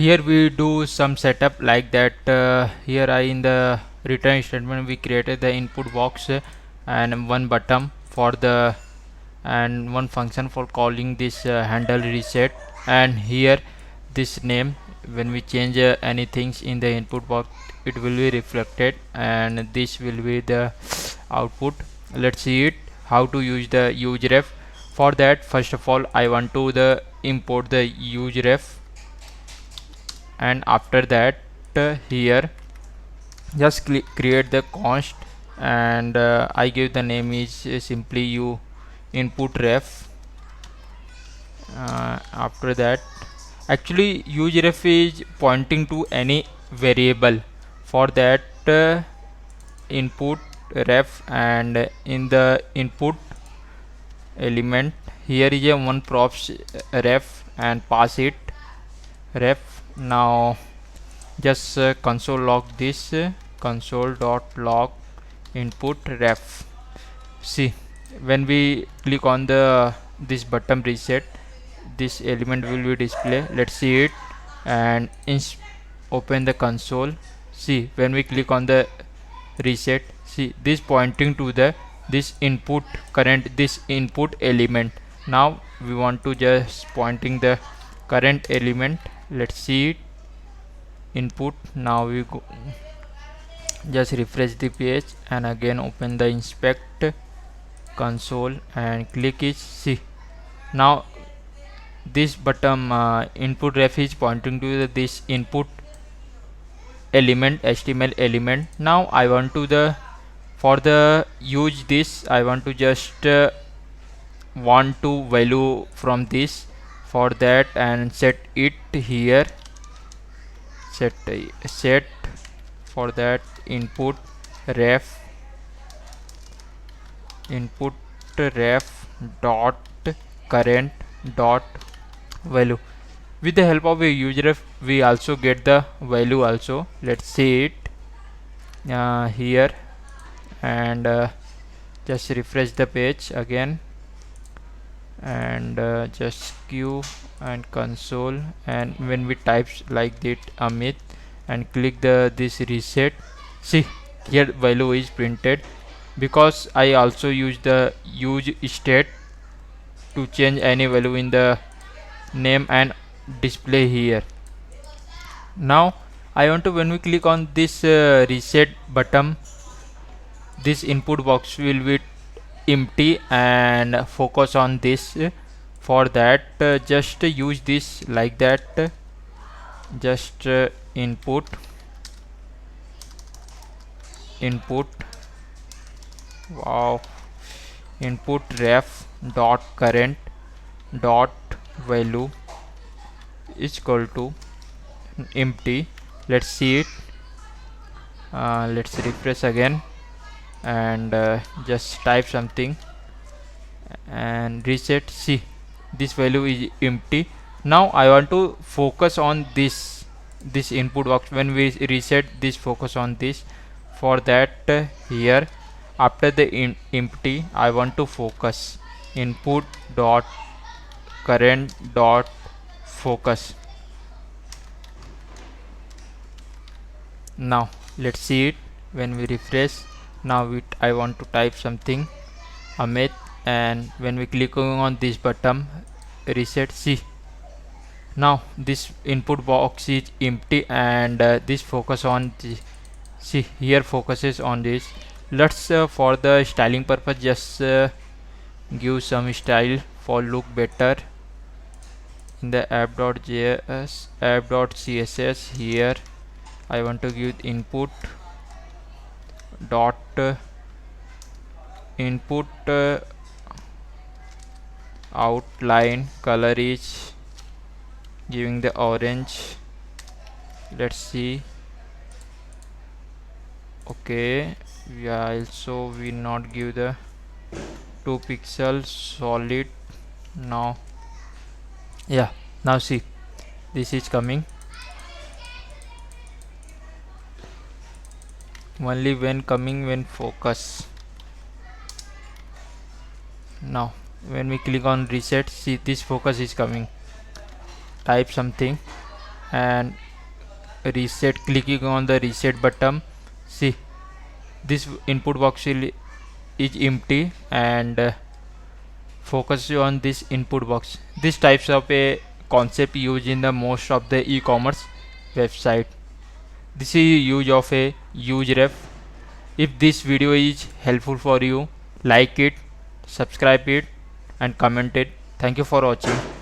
Here we do some setup like that. Here I in the return statement we created the input box and one button for the and one function for calling this handle reset, and here this name when we change any things in the input box it will be reflected, and this will be the output. Let's see it how to use the use ref. For that, first of all I want to the import the use ref, and after that here just create the const, and I give the name is simply you input ref. After that, actually use ref is pointing to any variable. For that input ref, and in the input element here is a one props ref and pass it ref. Now just console log this console dot log input ref. See, when we click on the this button reset, this element will be display. Let's see it, and open the console. See, when we click on the reset, see this pointing to the this input current, this input element. Now we want to just pointing the current element. Let's see it input. Now we go just refresh the page and again open the inspect console and click it. See, now this button input ref is pointing to this input element, HTML element. Now I want to the for the use this I want to just want to value from this. For that, and set it here, set for that input ref dot current dot value. With the help of a useref we also get the value also. Let's see it here, and just refresh the page again, and just q and console, and when we type like that Amit and click the this reset, see here value is printed, because I also use the use state to change any value in the name and display here. Now I want to, when we click on this reset button, this input box will be empty and focus on this. For that just use this like that, just input wow input ref dot current dot value is equal to empty. Let's see it, let's refresh again, and just type something and reset. See, this value is empty. Now I want to focus on this input box. When we reset this, focus on this. For that here after the empty I want to focus input dot current dot focus. Now let's see it when we refresh. Now I want to type something Amit, and when we click on this button reset, see now this input box is empty, and this focus on this. See, here focuses on this. Let's for the styling purpose just give some style for look better in the app.js app.css. Here I want to give input dot input outline color is giving the orange. Let's see. Okay, we also will not give the 2 pixels solid. Now yeah, now see this is coming only when coming when focus. Now when we click on reset, see this focus is coming. Type something and reset, clicking on the reset button. See, this input box is empty, and focus on this input box. This types of a concept used in the most of the e-commerce website. This is use of a use ref. If this video is helpful for you, like it, subscribe it, and comment it. Thank you for watching.